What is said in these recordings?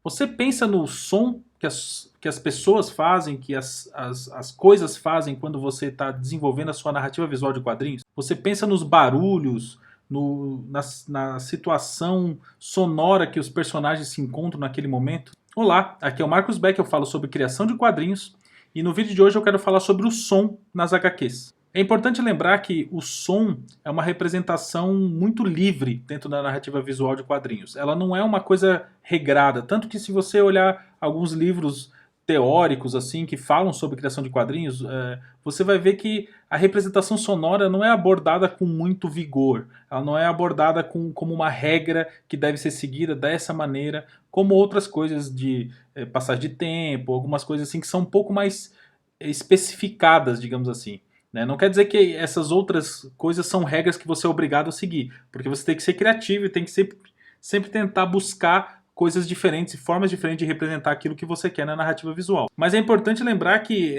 Você pensa no som que as pessoas fazem, que as coisas fazem quando você está desenvolvendo a sua narrativa visual de quadrinhos? Você pensa nos barulhos, na situação sonora que os personagens se encontram naquele momento? Olá, aqui é o Marcos Beck, eu falo sobre criação de quadrinhos e no vídeo de hoje eu quero falar sobre o som nas HQs. É importante lembrar que o som é uma representação muito livre dentro da narrativa visual de quadrinhos. Ela não é uma coisa regrada, tanto que se você olhar alguns livros teóricos assim que falam sobre criação de quadrinhos, você vai ver que a representação sonora não é abordada com muito vigor. Ela não é abordada como uma regra que deve ser seguida dessa maneira, como outras coisas de passagem de tempo, algumas coisas assim que são um pouco mais especificadas, digamos assim. Né? Não quer dizer que essas outras coisas são regras que você é obrigado a seguir, porque você tem que ser criativo e tem que sempre tentar buscar coisas diferentes e formas diferentes de representar aquilo que você quer na narrativa visual. Mas é importante lembrar que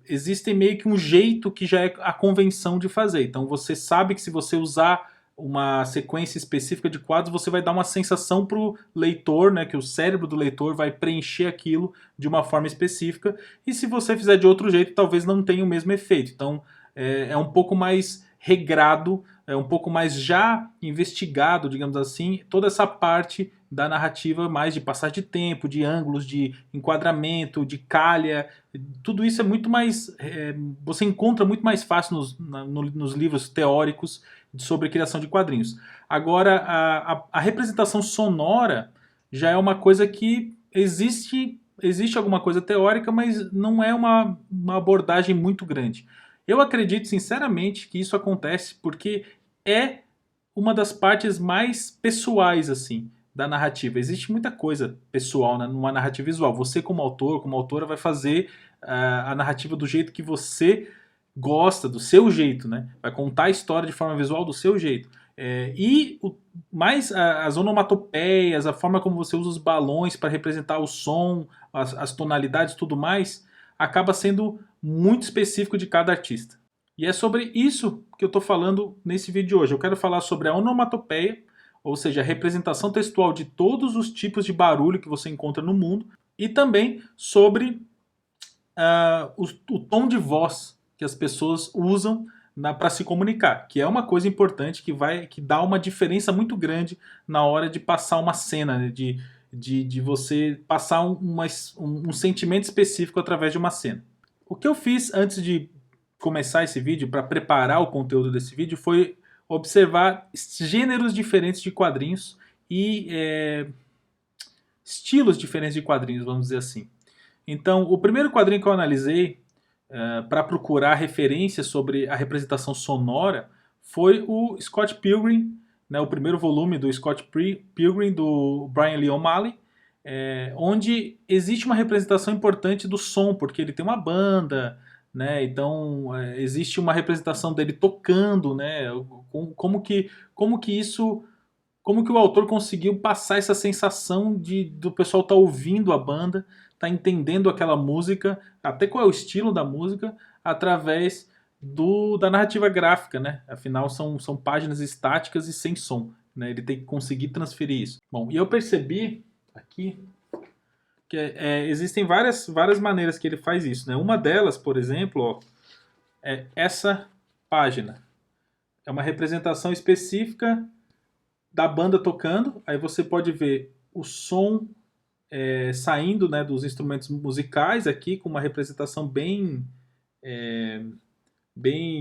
existe meio que um jeito que já é a convenção de fazer. Então você sabe que se você usar uma sequência específica de quadros, você vai dar uma sensação para o leitor, né, que o cérebro do leitor vai preencher aquilo de uma forma específica, e se você fizer de outro jeito, talvez não tenha o mesmo efeito. Então é um pouco mais regrado, é um pouco mais já investigado, digamos assim, toda essa parte da narrativa mais de passagem de tempo, de ângulos, de enquadramento, de calha, tudo isso é muito mais... você encontra muito mais fácil nos livros teóricos sobre criação de quadrinhos. Agora, a representação sonora já é uma coisa que existe alguma coisa teórica, mas não é uma abordagem muito grande. Eu acredito sinceramente que isso acontece porque é uma das partes mais pessoais assim da narrativa. Existe muita coisa pessoal numa narrativa visual. Você como autor, como autora, vai fazer a narrativa do jeito que você gosta, do seu jeito, né? Vai contar a história de forma visual do seu jeito. Mais as onomatopeias, a forma como você usa os balões para representar o som, as tonalidades e tudo mais, acaba sendo muito específico de cada artista. E é sobre isso que eu estou falando nesse vídeo de hoje. Eu quero falar sobre a onomatopeia, ou seja, a representação textual de todos os tipos de barulho que você encontra no mundo, e também sobre o tom de voz que as pessoas usam para se comunicar, que é uma coisa importante que dá uma diferença muito grande na hora de passar uma cena, né? de você passar um sentimento específico através de uma cena. O que eu fiz antes de começar esse vídeo, para preparar o conteúdo desse vídeo, foi observar gêneros diferentes de quadrinhos e estilos diferentes de quadrinhos, vamos dizer assim. Então, o primeiro quadrinho que eu analisei para procurar referências sobre a representação sonora foi o Scott Pilgrim, né, o primeiro volume do Scott Pilgrim do Brian Lee O'Malley, onde existe uma representação importante do som, porque ele tem uma banda, né, então existe uma representação dele tocando, né, como que o autor conseguiu passar essa sensação do pessoal estar ouvindo a banda, tá entendendo aquela música, até qual é o estilo da música, através da narrativa gráfica, né? Afinal, são páginas estáticas e sem som, né? Ele tem que conseguir transferir isso. Bom, e eu percebi aqui que existem várias maneiras que ele faz isso, né? Uma delas, por exemplo, ó, é essa página. É uma representação específica da banda tocando, aí você pode ver o som saindo, né, dos instrumentos musicais aqui, com uma representação bem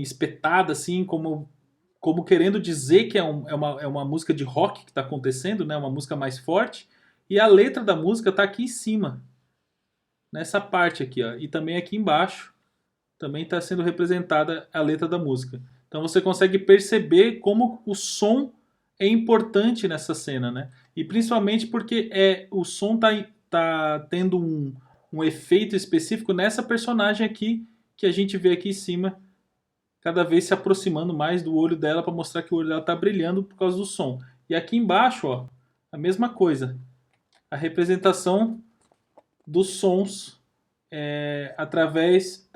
espetada, assim, como querendo dizer que é uma música de rock que está acontecendo, né, uma música mais forte, e a letra da música está aqui em cima, nessa parte aqui, ó, e também aqui embaixo, também está sendo representada a letra da música. Então você consegue perceber como o som é importante nessa cena, né? E principalmente porque o som tá tendo um efeito específico nessa personagem aqui, que a gente vê aqui em cima, cada vez se aproximando mais do olho dela para mostrar que o olho dela tá brilhando por causa do som. E aqui embaixo, ó, a mesma coisa. A representação dos sons através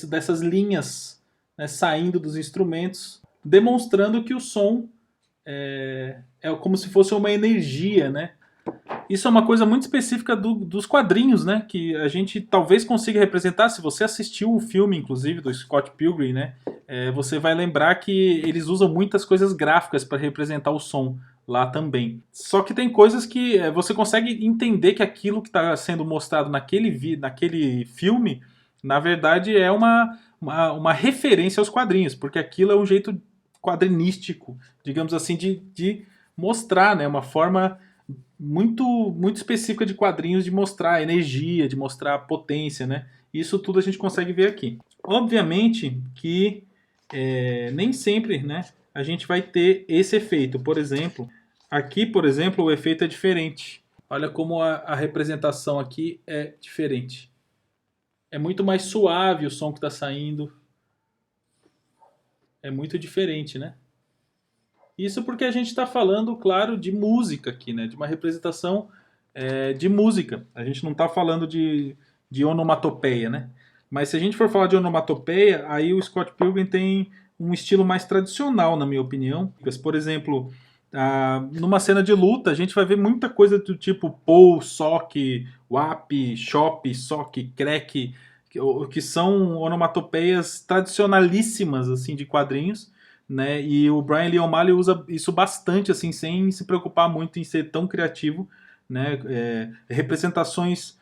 dessas linhas, né, saindo dos instrumentos, demonstrando que o som é como se fosse uma energia, né? Isso é uma coisa muito específica dos quadrinhos, né? Que a gente talvez consiga representar. Se você assistiu o filme, inclusive, do Scott Pilgrim, né? Você vai lembrar que eles usam muitas coisas gráficas para representar o som lá também. Só que tem coisas que você consegue entender que aquilo que está sendo mostrado naquele filme, na verdade, é uma referência aos quadrinhos, porque aquilo é um jeito quadrinístico, digamos assim, de mostrar, né? Uma forma muito, muito específica de quadrinhos de mostrar energia, de mostrar potência, né? Isso tudo a gente consegue ver aqui. Obviamente que nem sempre, né, a gente vai ter esse efeito. Por exemplo, aqui, por exemplo, o efeito é diferente. Olha como a representação aqui é diferente. É muito mais suave o som que está saindo. É muito diferente, né? Isso porque a gente está falando, claro, de música aqui, né? De uma representação de música. A gente não está falando de onomatopeia, né? Mas se a gente for falar de onomatopeia, aí o Scott Pilgrim tem um estilo mais tradicional, na minha opinião. Por exemplo, numa cena de luta, a gente vai ver muita coisa do tipo pou, soque, wap, chop, soque, crack, que são onomatopeias tradicionalíssimas assim de quadrinhos, né? E o Brian Lee O'Malley usa isso bastante, assim, sem se preocupar muito em ser tão criativo, né? Representações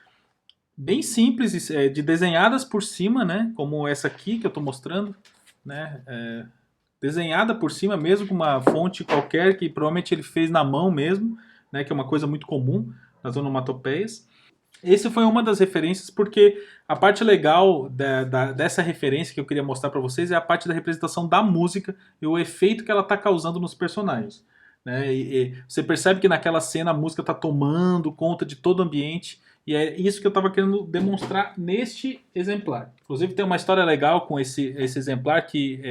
bem simples, de desenhadas por cima, né? Como essa aqui que eu estou mostrando, né? Desenhada por cima mesmo com uma fonte qualquer que provavelmente ele fez na mão mesmo, né? Que é uma coisa muito comum nas onomatopeias. Esse foi uma das referências, porque a parte legal dessa referência que eu queria mostrar para vocês é a parte da representação da música e o efeito que ela está causando nos personagens. Né? E você percebe que naquela cena a música está tomando conta de todo o ambiente, e é isso que eu estava querendo demonstrar neste exemplar. Inclusive tem uma história legal com esse exemplar, que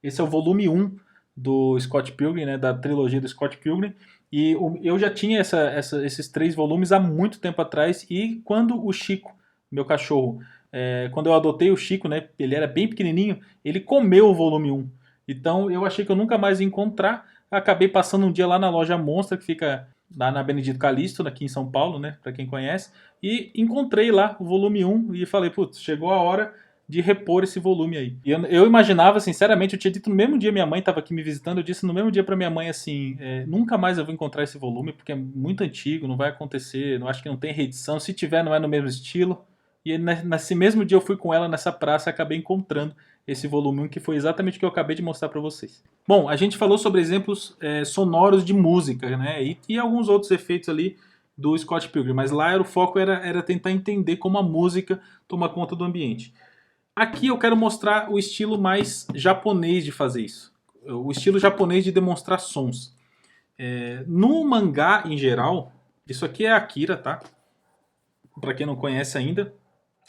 esse é o volume 1 do Scott Pilgrim, né, da trilogia do Scott Pilgrim. E eu já tinha esses 3 volumes há muito tempo atrás. E quando o Chico, meu cachorro, quando eu adotei o Chico, né, ele era bem pequenininho, ele comeu o volume 1. Então eu achei que eu nunca mais ia encontrar. Acabei passando um dia lá na loja Monstra, que fica lá na Benedito Calixto, aqui em São Paulo, né, para quem conhece. E encontrei lá o volume 1 e falei, putz, chegou a hora de repor esse volume aí. E eu imaginava, sinceramente, eu tinha dito no mesmo dia, minha mãe estava aqui me visitando, eu disse no mesmo dia para minha mãe assim, nunca mais eu vou encontrar esse volume, porque é muito antigo, não vai acontecer, não acho que não tem reedição, se tiver não é no mesmo estilo. E nesse mesmo dia eu fui com ela nessa praça e acabei encontrando esse volume 1, que foi exatamente o que eu acabei de mostrar para vocês. Bom, a gente falou sobre exemplos sonoros de música, né, e alguns outros efeitos ali do Scott Pilgrim, mas lá o foco era tentar entender como a música toma conta do ambiente. Aqui eu quero mostrar o estilo mais japonês de fazer isso. O estilo japonês de demonstrar sons. No mangá, em geral, isso aqui é Akira, tá? Para quem não conhece ainda,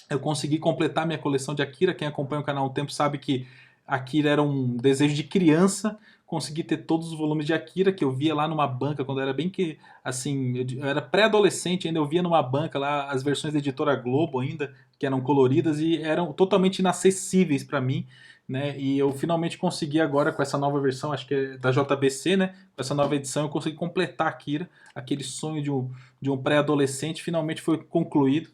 eu consegui completar minha coleção de Akira. Quem acompanha o canal há um tempo sabe que Akira era um desejo de criança. Consegui ter todos os volumes de Akira que eu via lá numa banca quando eu era bem que assim, eu era pré-adolescente ainda, eu via numa banca lá as versões da editora Globo ainda, que eram coloridas e eram totalmente inacessíveis para mim, né? E eu finalmente consegui agora com essa nova versão, acho que é da JBC, né? Com essa nova edição eu consegui completar Akira, aquele sonho de um pré-adolescente finalmente foi concluído.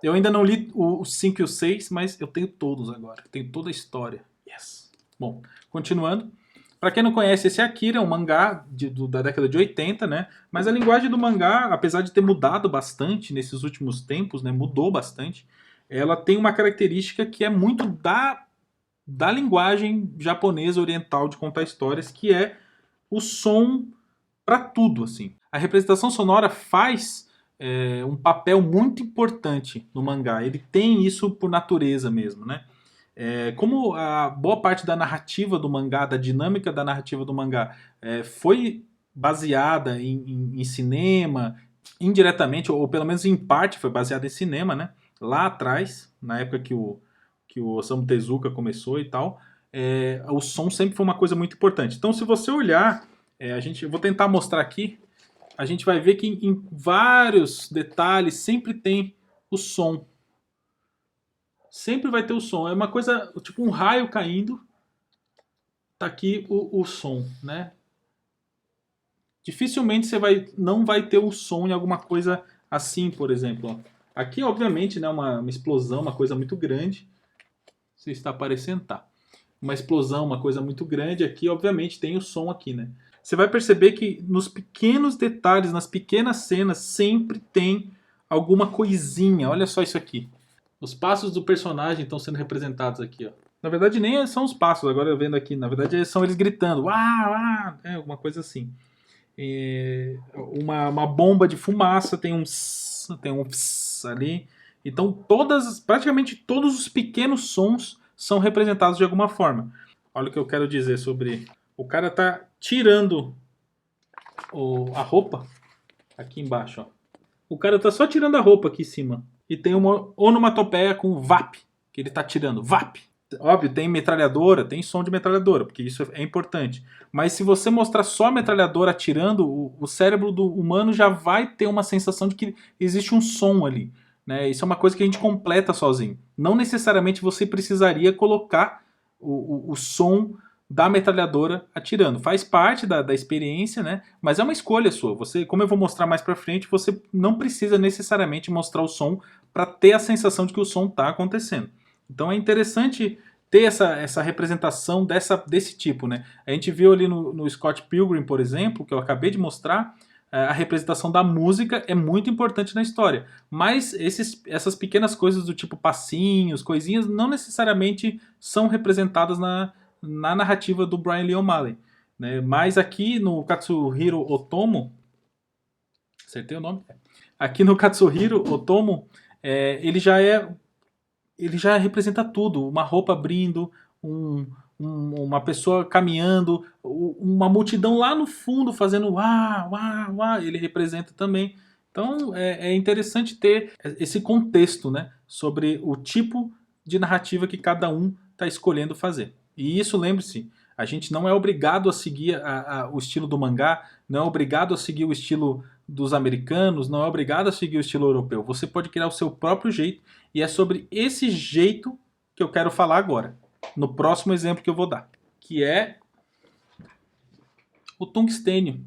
Eu ainda não li o 5 e o 6, mas eu tenho todos agora. Tenho toda a história. Yes. Bom, continuando. Para quem não conhece, esse Akira é um mangá da década de 80, né? Mas a linguagem do mangá, apesar de ter mudado bastante nesses últimos tempos, né? Mudou bastante. Ela tem uma característica que é muito da linguagem japonesa oriental de contar histórias, que é o som para tudo, assim. A representação sonora faz um papel muito importante no mangá. Ele tem isso por natureza mesmo, né? Como a boa parte da narrativa do mangá, da dinâmica da narrativa do mangá, foi baseada em cinema, indiretamente, ou pelo menos em parte foi baseada em cinema, né? Lá atrás, na época que o Osamu Tezuka começou e tal, o som sempre foi uma coisa muito importante. Então, se você olhar, eu vou tentar mostrar aqui, a gente vai ver que em vários detalhes sempre tem o som. Sempre vai ter o som. É uma coisa, tipo um raio caindo. Tá aqui o som, né? dificilmente você não vai ter o som em alguma coisa assim, por exemplo. Ó. Aqui, obviamente, né, uma explosão, uma coisa muito grande. Se está aparecendo, tá. Uma explosão, uma coisa muito grande. Aqui, obviamente, tem o som aqui, né? Você vai perceber que nos pequenos detalhes, nas pequenas cenas, sempre tem alguma coisinha. Olha só isso aqui. Os passos do personagem estão sendo representados aqui, ó. Na verdade, nem são os passos, agora eu vendo aqui. Na verdade, são eles gritando. Alguma coisa assim. Uma bomba de fumaça, tem um ali. Então, praticamente todos os pequenos sons são representados de alguma forma. Olha o que eu quero dizer sobre... O cara tá tirando a roupa aqui embaixo, ó. O cara tá só tirando a roupa aqui em cima. E tem uma onomatopeia com VAP, que ele tá tirando. VAP! Óbvio, tem metralhadora, tem som de metralhadora, porque isso é importante. Mas se você mostrar só a metralhadora atirando, o cérebro do humano já vai ter uma sensação de que existe um som ali. Né? Isso é uma coisa que a gente completa sozinho. Não necessariamente você precisaria colocar o som da metralhadora atirando. Faz parte da experiência, né? Mas é uma escolha sua. Você, como eu vou mostrar mais pra frente, você não precisa necessariamente mostrar o som para ter a sensação de que o som está acontecendo. Então é interessante ter essa representação desse tipo, né? A gente viu ali no Scott Pilgrim, por exemplo, que eu acabei de mostrar, a representação da música é muito importante na história. Mas essas pequenas coisas do tipo passinhos, coisinhas, não necessariamente são representadas na narrativa do Brian Lee O'Malley. Né? Mas aqui no Katsuhiro Otomo, acertei o nome? Aqui no Katsuhiro Otomo, ele já representa tudo. Uma roupa abrindo, uma pessoa caminhando, uma multidão lá no fundo fazendo uá, uá, uá. Ele representa também. Então é interessante ter esse contexto, né, sobre o tipo de narrativa que cada um está escolhendo fazer. E isso, lembre-se, a gente não é obrigado a seguir o estilo do mangá, não é obrigado a seguir o estilo dos americanos, não é obrigado a seguir o estilo europeu. Você pode criar o seu próprio jeito, e é sobre esse jeito que eu quero falar agora, no próximo exemplo que eu vou dar, que é o Tungstênio,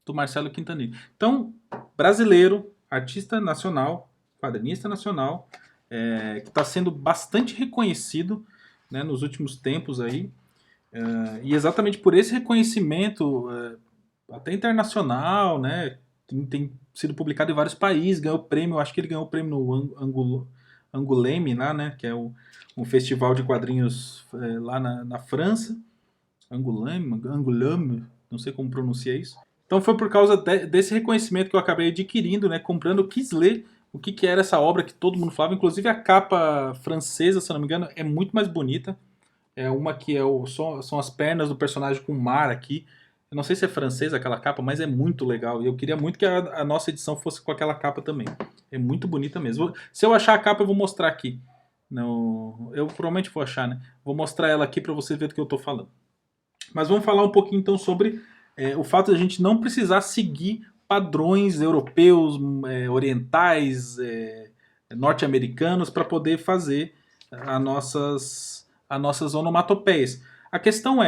do Marcelo Quintanilha. Então, brasileiro, artista nacional, quadrinista nacional, que está sendo bastante reconhecido, né, nos últimos tempos aí, e exatamente por esse reconhecimento, até internacional, né, tem sido publicado em vários países, ganhou prêmio, acho que ele ganhou o prêmio no Angoulême, lá, né, que é um festival de quadrinhos lá na França. Angoulême, não sei como pronuncia isso. Então foi por causa desse reconhecimento que eu acabei adquirindo, né, comprando, eu quis ler o que era essa obra que todo mundo falava, inclusive a capa francesa, se eu não me engano, é muito mais bonita. É uma que são as pernas do personagem com o mar aqui. Eu não sei se é francesa aquela capa, mas é muito legal. E eu queria muito que a nossa edição fosse com aquela capa também. É muito bonita mesmo. Se eu achar a capa, eu vou mostrar aqui. Eu provavelmente vou achar, né? Vou mostrar ela aqui para você ver do que eu estou falando. Mas vamos falar um pouquinho então sobre o fato de a gente não precisar seguir padrões europeus, orientais, norte-americanos para poder fazer as nossas onomatopeias. A questão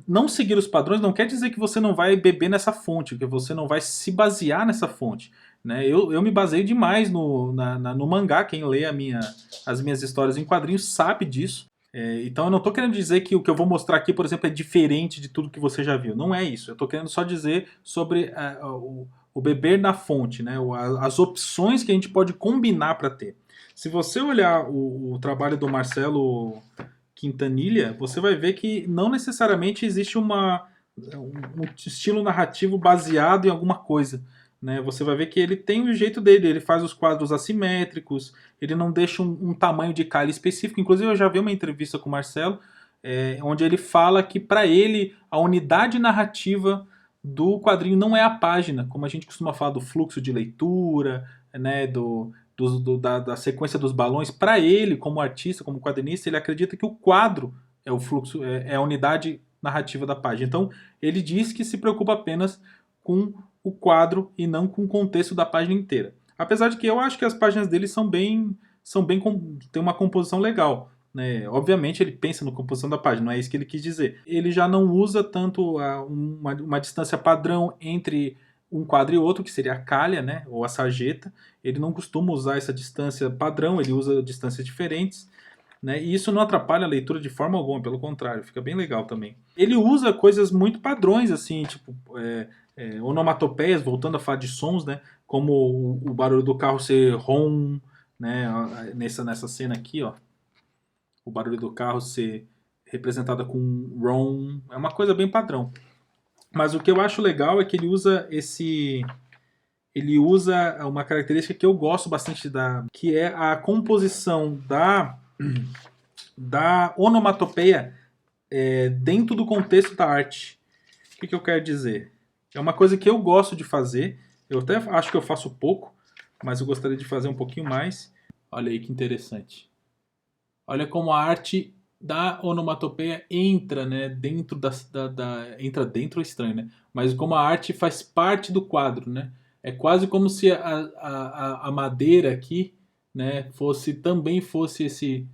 não seguir os padrões não quer dizer que você não vai beber nessa fonte, que você não vai se basear nessa fonte. Né? Eu me baseio demais no mangá, quem lê as minhas histórias em quadrinhos sabe disso. Então eu não estou querendo dizer que o que eu vou mostrar aqui, por exemplo, é diferente de tudo que você já viu. Não é isso. Eu estou querendo só dizer sobre o beber na fonte, né? As opções que a gente pode combinar para ter. Se você olhar o trabalho do Marcelo Quintanilha, você vai ver que não necessariamente existe um estilo narrativo baseado em alguma coisa. Né? Você vai ver que ele tem o jeito dele, ele faz os quadros assimétricos, ele não deixa um tamanho de calha específico. Inclusive eu já vi uma entrevista com o Marcelo, onde ele fala que para ele a unidade narrativa do quadrinho não é a página, como a gente costuma falar do fluxo de leitura, né, da sequência dos balões. Para ele, como artista, como quadrinista, ele acredita que o quadro é o fluxo, é a unidade narrativa da página. Então ele diz que se preocupa apenas com o quadro e não com o contexto da página inteira. Apesar de que eu acho que as páginas dele tem uma composição legal. né? Obviamente ele pensa na composição da página, não é isso que ele quis dizer. Ele já não usa tanto uma distância padrão entre um quadro e outro, que seria a calha, né? Ou a sarjeta. Ele não costuma usar essa distância padrão, ele usa distâncias diferentes. Né? E isso não atrapalha a leitura de forma alguma, pelo contrário, fica bem legal também. Ele usa coisas muito padrões, assim, tipo onomatopeias, voltando a falar de sons, né? Como o barulho do carro ser ron, né? Nessa cena aqui, ó, o barulho do carro ser representado com ron, é uma coisa bem padrão. Mas o que eu acho legal é que ele usa uma característica que eu gosto bastante que é a composição da onomatopeia dentro do contexto da arte. O que eu quero dizer? É uma coisa que eu gosto de fazer, eu até acho que eu faço pouco, mas eu gostaria de fazer um pouquinho mais. Olha aí que interessante. Olha como a arte da onomatopeia entra, né, dentro entra dentro é estranho, né? Mas como a arte faz parte do quadro, né? É quase como se a madeira aqui, né, também fosse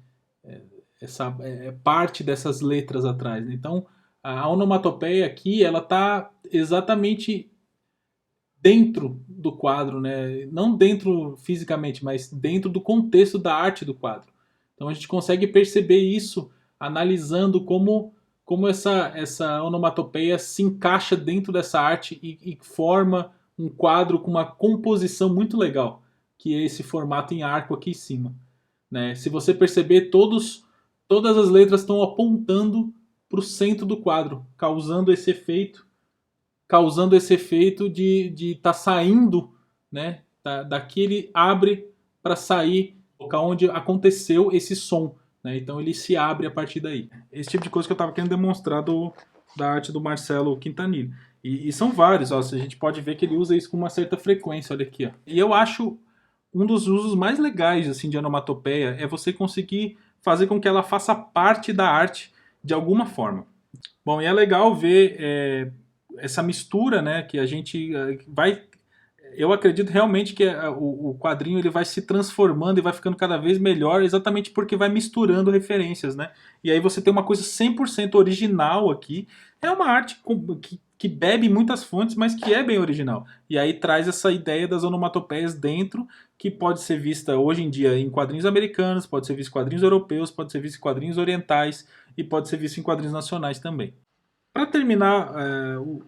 essa parte dessas letras atrás, né? Então a onomatopeia aqui ela está exatamente dentro do quadro, né? Não dentro fisicamente, mas dentro do contexto da arte do quadro. Então a gente consegue perceber isso analisando como essa onomatopeia se encaixa dentro dessa arte e forma um quadro com uma composição muito legal, que é esse formato em arco aqui em cima. Né? Se você perceber, todas as letras estão apontando para o centro do quadro, causando esse efeito de estar saindo, né? Daqui ele abre para sair local onde aconteceu esse som, né? Então ele se abre a partir daí. Esse tipo de coisa que eu estava querendo demonstrar da arte do Marcelo Quintanilha. E são vários, ó, a gente pode ver que ele usa isso com uma certa frequência, olha aqui. Ó. E eu acho um dos usos mais legais assim, de onomatopeia é você conseguir fazer com que ela faça parte da arte de alguma forma. Bom, e é legal ver essa mistura, né, que a gente vai... Eu acredito realmente que o quadrinho ele vai se transformando e vai ficando cada vez melhor exatamente porque vai misturando referências, né? E aí você tem uma coisa 100% original aqui. É uma arte que bebe muitas fontes, mas que é bem original. E aí traz essa ideia das onomatopeias dentro, que pode ser vista hoje em dia em quadrinhos americanos, pode ser vista em quadrinhos europeus, pode ser vista em quadrinhos orientais e pode ser vista em quadrinhos nacionais também. Para terminar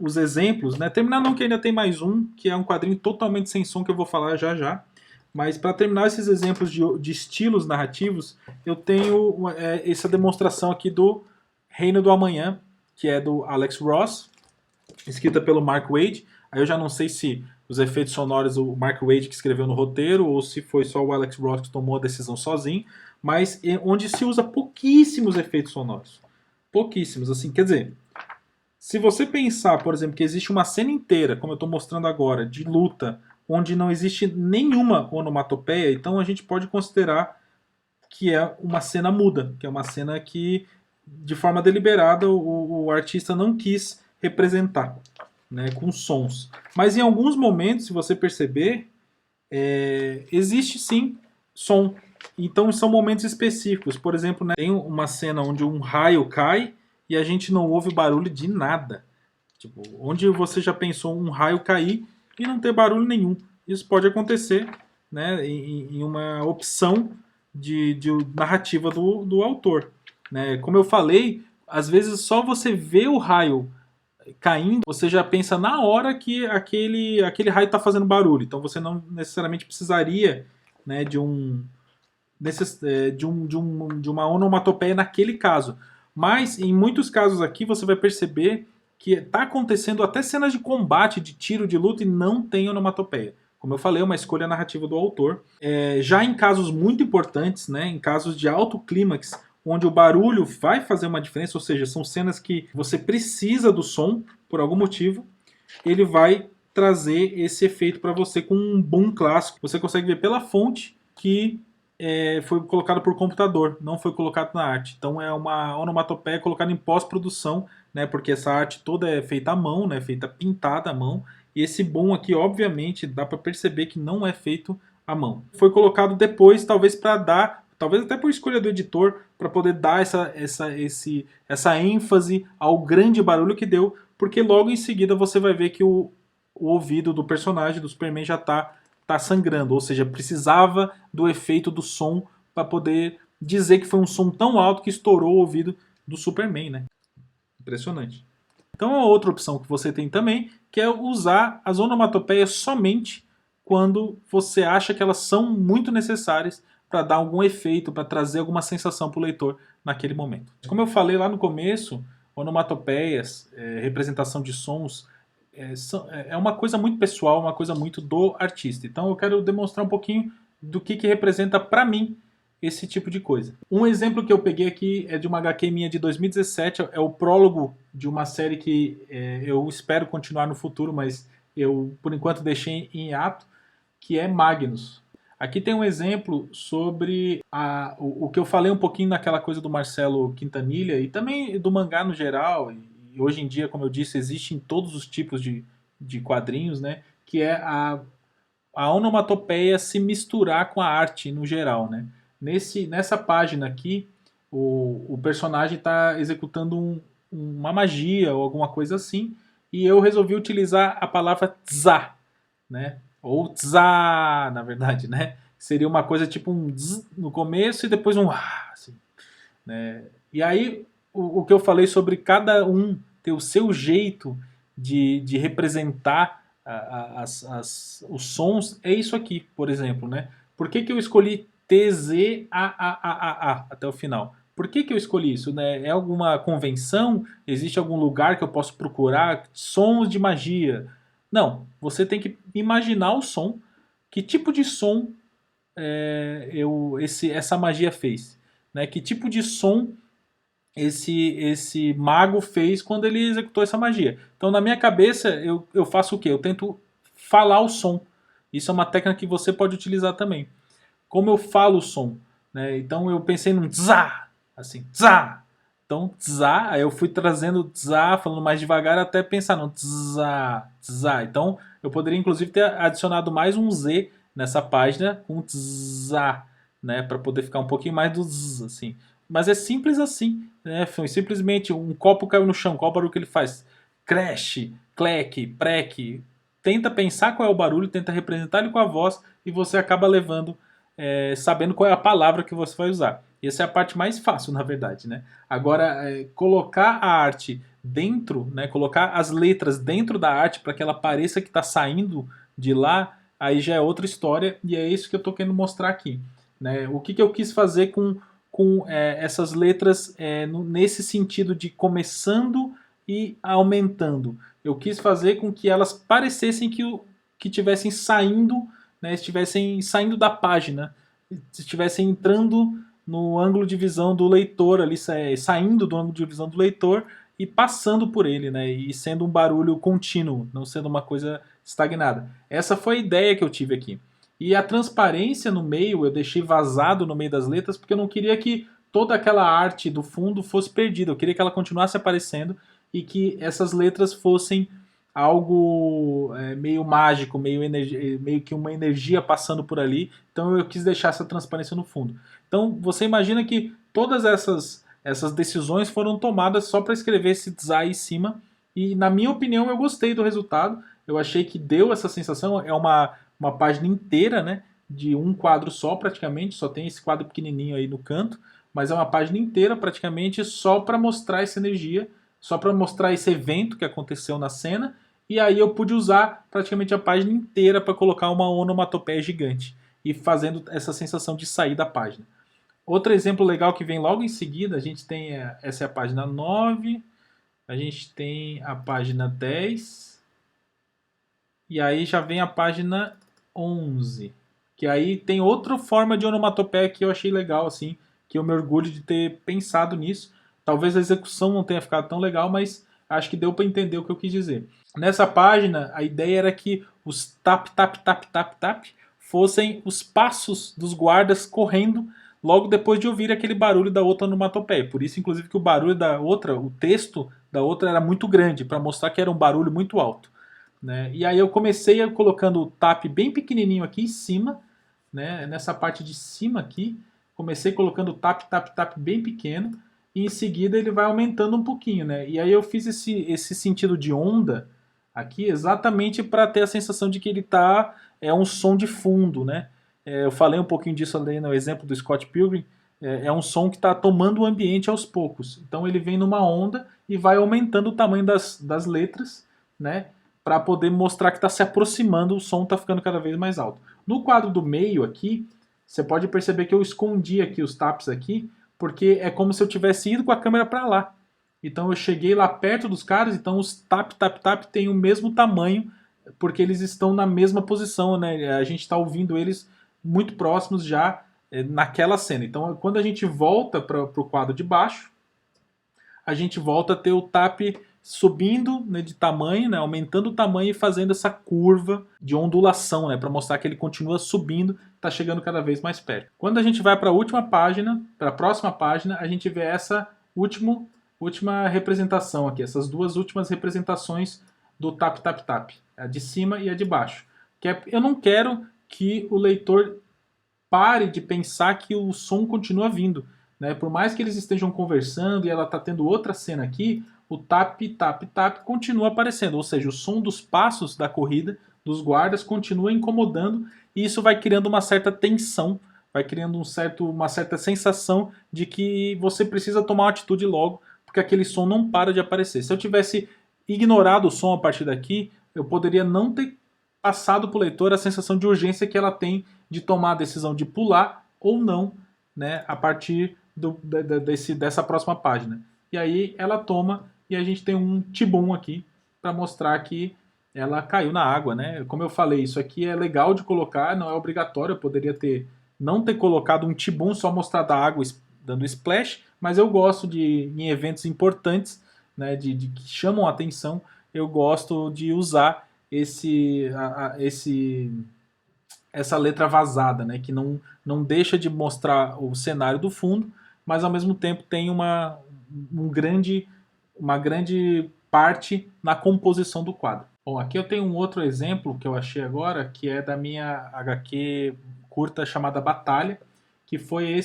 os exemplos, né? Terminar não, que ainda tem mais um, que é um quadrinho totalmente sem som que eu vou falar já já. Mas para terminar esses exemplos de estilos narrativos, eu tenho essa demonstração aqui do Reino do Amanhã, que é do Alex Ross, escrita pelo Mark Waid. Aí eu já não sei se os efeitos sonoros o Mark Waid que escreveu no roteiro ou se foi só o Alex Ross que tomou a decisão sozinho, mas onde se usa pouquíssimos efeitos sonoros. Pouquíssimos, assim, quer dizer... Se você pensar, por exemplo, que existe uma cena inteira, como eu estou mostrando agora, de luta, onde não existe nenhuma onomatopeia, então a gente pode considerar que é uma cena muda, que é uma cena que, de forma deliberada, o artista não quis representar, né, com sons. Mas em alguns momentos, se você perceber, existe sim som. Então são momentos específicos. Por exemplo, né, tem uma cena onde um raio cai e a gente não ouve barulho de nada. Tipo, onde você já pensou um raio cair e não ter barulho nenhum. Isso pode acontecer, né, em uma opção de narrativa do autor. Né? Como eu falei, às vezes só você vê o raio caindo, você já pensa na hora que aquele raio está fazendo barulho. Então você não necessariamente precisaria, né, de uma onomatopeia naquele caso. Mas em muitos casos aqui você vai perceber que está acontecendo até cenas de combate, de tiro, de luta e não tem onomatopeia. Como eu falei, é uma escolha narrativa do autor. Já em casos muito importantes, né, em casos de alto clímax, onde o barulho vai fazer uma diferença, ou seja, são cenas que você precisa do som por algum motivo, ele vai trazer esse efeito para você com um boom clássico. Você consegue ver pela fonte que foi colocado por computador, não foi colocado na arte. Então é uma onomatopeia colocada em pós-produção, né, porque essa arte toda é feita à mão, né, feita pintada à mão. E esse boom aqui, obviamente, dá para perceber que não é feito à mão. Foi colocado depois, talvez para dar talvez até por escolha do editor, para poder dar essa ênfase ao grande barulho que deu, porque logo em seguida você vai ver que o ouvido do personagem, do Superman, já tá sangrando, ou seja, precisava do efeito do som para poder dizer que foi um som tão alto que estourou o ouvido do Superman, né? Impressionante. Então, a outra opção que você tem também, que é usar as onomatopeias somente quando você acha que elas são muito necessárias para dar algum efeito, para trazer alguma sensação para o leitor naquele momento. Como eu falei lá no começo, onomatopeias, representação de sons, é uma coisa muito pessoal, uma coisa muito do artista. Então eu quero demonstrar um pouquinho do que representa para mim esse tipo de coisa. Um exemplo que eu peguei aqui é de uma HQ minha de 2017, é o prólogo de uma série que eu espero continuar no futuro, mas eu por enquanto deixei em hiato, que é Magnus. Aqui tem um exemplo sobre o que eu falei um pouquinho naquela coisa do Marcelo Quintanilha e também do mangá no geral. E hoje em dia, como eu disse, existe em todos os tipos de quadrinhos, né? Que é a onomatopeia se misturar com a arte no geral, né? Nessa página aqui, o personagem está executando uma magia ou alguma coisa assim, e eu resolvi utilizar a palavra tza, né? Ou tza, na verdade, né? Seria uma coisa tipo um z no começo e depois um ah, assim, né? E aí, o que eu falei sobre cada um ter o seu jeito de representar os sons, é isso aqui, por exemplo, né? Por que eu escolhi TZAAAA até o final? Por que eu escolhi isso? Né? É alguma convenção? Existe algum lugar que eu posso procurar? Sons de magia? Não, você tem que imaginar o som. Que tipo de som essa magia fez? Né? Que tipo de som esse mago fez quando ele executou essa magia? Então, na minha cabeça, eu faço o quê? Eu tento falar o som. Isso é uma técnica que você pode utilizar também. Como eu falo o som? Né? Então, eu pensei num tzá, assim, tzá. Então, tzá, aí eu fui trazendo tzá, falando mais devagar, até pensar no tzá, tzá. Então, eu poderia inclusive ter adicionado mais um Z nessa página com tzá, né, para poder ficar um pouquinho mais do zzz, assim. Mas é simples assim, né? Foi simplesmente um copo caiu no chão, qual o barulho que ele faz? Crash, cleque, preque. Tenta pensar qual é o barulho, tenta representar ele com a voz e você acaba levando, sabendo qual é a palavra que você vai usar. Essa é a parte mais fácil, na verdade, né? Agora, colocar a arte dentro, né? Colocar as letras dentro da arte para que ela pareça que está saindo de lá, aí já é outra história e é isso que eu estou querendo mostrar aqui. Né? O que eu quis fazer com essas letras nesse sentido de começando e aumentando. Eu quis fazer com que elas parecessem que estivessem saindo, né, estivessem saindo da página, estivessem entrando no ângulo de visão do leitor, ali saindo do ângulo de visão do leitor e passando por ele, né, e sendo um barulho contínuo, não sendo uma coisa estagnada. Essa foi a ideia que eu tive aqui. E a transparência no meio, eu deixei vazado no meio das letras, porque eu não queria que toda aquela arte do fundo fosse perdida. Eu queria que ela continuasse aparecendo e que essas letras fossem algo meio mágico, meio que uma energia passando por ali. Então eu quis deixar essa transparência no fundo. Então você imagina que todas essas decisões foram tomadas só para escrever esse design em cima. E na minha opinião eu gostei do resultado. Eu achei que deu essa sensação. É uma página inteira, né? De um quadro só praticamente. Só tem esse quadro pequenininho aí no canto. Mas é uma página inteira praticamente só para mostrar essa energia, só para mostrar esse evento que aconteceu na cena, e aí eu pude usar praticamente a página inteira para colocar uma onomatopeia gigante e fazendo essa sensação de sair da página. Outro exemplo legal que vem logo em seguida, a gente tem essa é a página 9, a gente tem a página 10, e aí já vem a página 11, que aí tem outra forma de onomatopeia que eu achei legal, assim, que eu me orgulho de ter pensado nisso. Talvez a execução não tenha ficado tão legal, mas acho que deu para entender o que eu quis dizer. Nessa página, a ideia era que os tap, tap, tap, tap, tap fossem os passos dos guardas correndo logo depois de ouvir aquele barulho da outra onomatopeia. Por isso, inclusive, que o barulho da outra, o texto da outra era muito grande, para mostrar que era um barulho muito alto. Né? E aí eu comecei colocando o tap bem pequenininho aqui em cima, né? Nessa parte de cima aqui, Comecei colocando tap, tap, tap bem pequeno, e em seguida ele vai aumentando um pouquinho, né? E aí eu fiz esse sentido de onda aqui exatamente para ter a sensação de que ele é um som de fundo, né? Eu falei um pouquinho disso ali no exemplo do Scott Pilgrim. É um som que está tomando o ambiente aos poucos. Então ele vem numa onda e vai aumentando o tamanho das letras, né? Para poder mostrar que está se aproximando, o som está ficando cada vez mais alto. No quadro do meio aqui, você pode perceber que eu escondi aqui os taps aqui, porque é como se eu tivesse ido com a câmera para lá. Então eu cheguei lá perto dos caras, então os tap, tap, tap têm o mesmo tamanho, porque eles estão na mesma posição, né? A gente está ouvindo eles muito próximos já naquela cena. Então quando a gente volta para o quadro de baixo, a gente volta a ter o tap subindo, né, de tamanho, né, aumentando o tamanho e fazendo essa curva de ondulação, né, para mostrar que ele continua subindo, está chegando cada vez mais perto. Quando a gente vai para a última página, para a próxima página, a gente vê essa última representação aqui, essas duas últimas representações do tap tap tap, a de cima e a de baixo. Eu não quero que o leitor pare de pensar que o som continua vindo, né? Por mais que eles estejam conversando e ela está tendo outra cena aqui, o tap, tap, tap continua aparecendo. Ou seja, o som dos passos da corrida, dos guardas, continua incomodando e isso vai criando uma certa tensão, vai criando uma certa sensação de que você precisa tomar uma atitude logo, porque aquele som não para de aparecer. Se eu tivesse ignorado o som a partir daqui, eu poderia não ter passado para o leitor a sensação de urgência que ela tem de tomar a decisão de pular ou não, né, a partir dessa próxima página. E aí ela toma e a gente tem um tibum aqui para mostrar que ela caiu na água, né? Como eu falei, isso aqui é legal de colocar, não é obrigatório, eu poderia não ter colocado um tibum, só mostrar da água dando splash, mas eu gosto em eventos importantes, né, que chamam a atenção, eu gosto de usar essa letra vazada, né, que não deixa de mostrar o cenário do fundo, mas ao mesmo tempo tem uma grande parte na composição do quadro. Bom, aqui eu tenho um outro exemplo que eu achei agora, que é da minha HQ curta chamada Batalha, que foi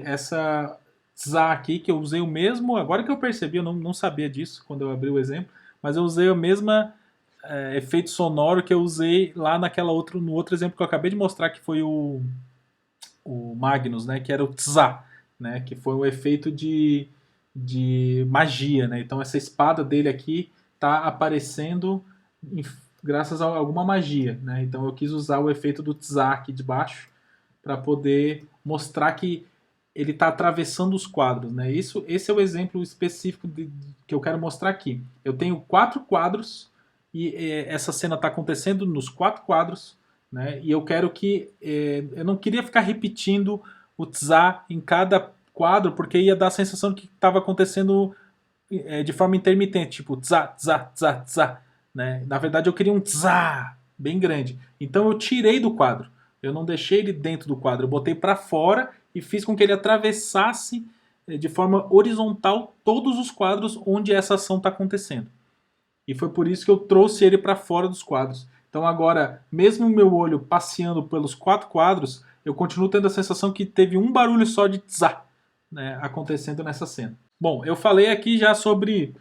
essa tzá aqui, que eu usei o mesmo, agora que eu percebi, eu não sabia disso quando eu abri o exemplo, mas eu usei o mesmo efeito sonoro que eu usei lá no outro exemplo que eu acabei de mostrar, que foi o Magnus, né, que era o tzá, né, que foi um efeito de magia, né? Então essa espada dele aqui está aparecendo graças a alguma magia, né? Então eu quis usar o efeito do tzá aqui de baixo para poder mostrar que ele está atravessando os quadros, né? Esse é o exemplo específico que eu quero mostrar aqui. Eu tenho 4 quadros e essa cena está acontecendo nos 4 quadros, né? E eu quero eu não queria ficar repetindo o tzá em cada quadro, porque ia dar a sensação de que estava acontecendo de forma intermitente, tipo tzá, tzá, tzá, tzá, né? Na verdade eu queria um tzá bem grande. Então eu tirei do quadro. Eu não deixei ele dentro do quadro, eu botei para fora e fiz com que ele atravessasse de forma horizontal todos os quadros onde essa ação está acontecendo. E foi por isso que eu trouxe ele para fora dos quadros. Então agora, mesmo o meu olho passeando pelos 4 quadros, eu continuo tendo a sensação que teve um barulho só de tzá, né, acontecendo nessa cena. Bom, eu falei aqui já sobre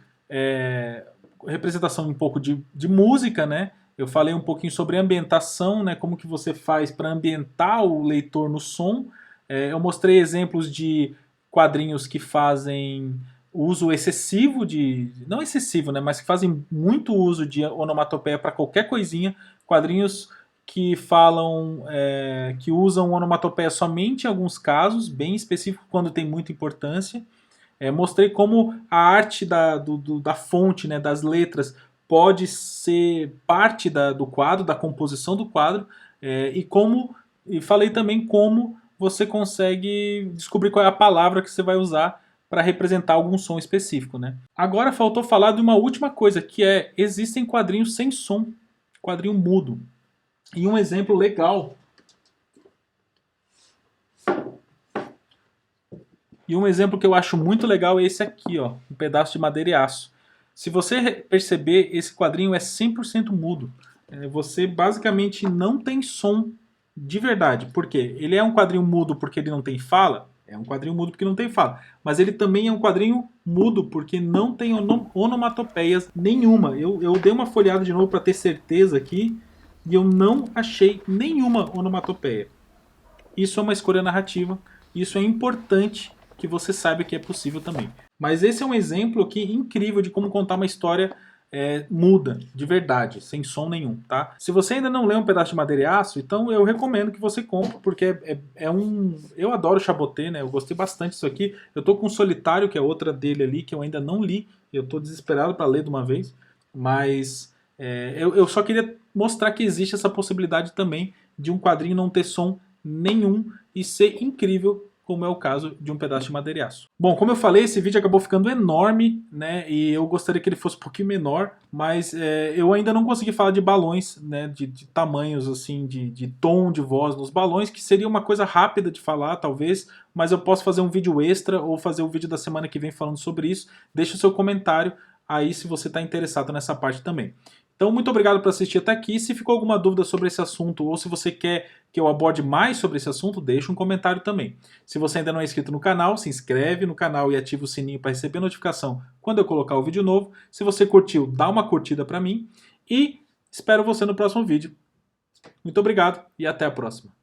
representação um pouco de música, né? Eu falei um pouquinho sobre ambientação, né? Como que você faz para ambientar o leitor no som. Eu mostrei exemplos de quadrinhos que fazem uso excessivo não excessivo, né? Mas que fazem muito uso de onomatopeia para qualquer coisinha. Quadrinhos que que usam onomatopeia somente em alguns casos, bem específico, quando tem muita importância. Mostrei como a arte da fonte, né, das letras, pode ser parte do quadro, da composição do quadro, e falei também como você consegue descobrir qual é a palavra que você vai usar para representar algum som específico, né? Agora faltou falar de uma última coisa, que existem quadrinhos sem som, quadrinho mudo. E um exemplo legal. E um exemplo que eu acho muito legal é esse aqui, ó, um pedaço de madeira e aço. Se você perceber, esse quadrinho é 100% mudo. Você basicamente não tem som de verdade. Por quê? Ele é um quadrinho mudo porque ele não tem fala? É um quadrinho mudo porque não tem fala. Mas ele também é um quadrinho mudo porque não tem onomatopeias nenhuma. Eu dei uma folhada de novo para ter certeza aqui e eu não achei nenhuma onomatopeia. Isso é uma escolha narrativa. Isso é importante que você saiba que é possível também. Mas esse é um exemplo aqui incrível de como contar uma história muda, de verdade, sem som nenhum, tá? Se você ainda não leu Um Pedaço de Madeira e Aço, então eu recomendo que você compre, porque é um... Eu adoro Chaboté, né? Eu gostei bastante disso aqui. Eu tô com Solitário, que é outra dele ali, que eu ainda não li. Eu tô desesperado para ler de uma vez. Mas eu só queria mostrar que existe essa possibilidade também de um quadrinho não ter som nenhum e ser incrível, como é o caso de Um Pedaço de Madeira e Aço. Bom, como eu falei, esse vídeo acabou ficando enorme, né? E eu gostaria que ele fosse um pouquinho menor, mas eu ainda não consegui falar de balões, né? De tamanhos, assim, de tom de voz nos balões, que seria uma coisa rápida de falar, talvez, mas eu posso fazer um vídeo extra ou fazer o vídeo da semana que vem falando sobre isso. Deixa o seu comentário aí se você está interessado nessa parte também. Então, muito obrigado por assistir até aqui. Se ficou alguma dúvida sobre esse assunto ou se você quer que eu aborde mais sobre esse assunto, deixa um comentário também. Se você ainda não é inscrito no canal, se inscreve no canal e ativa o sininho para receber notificação quando eu colocar o vídeo novo. Se você curtiu, dá uma curtida para mim e espero você no próximo vídeo. Muito obrigado e até a próxima.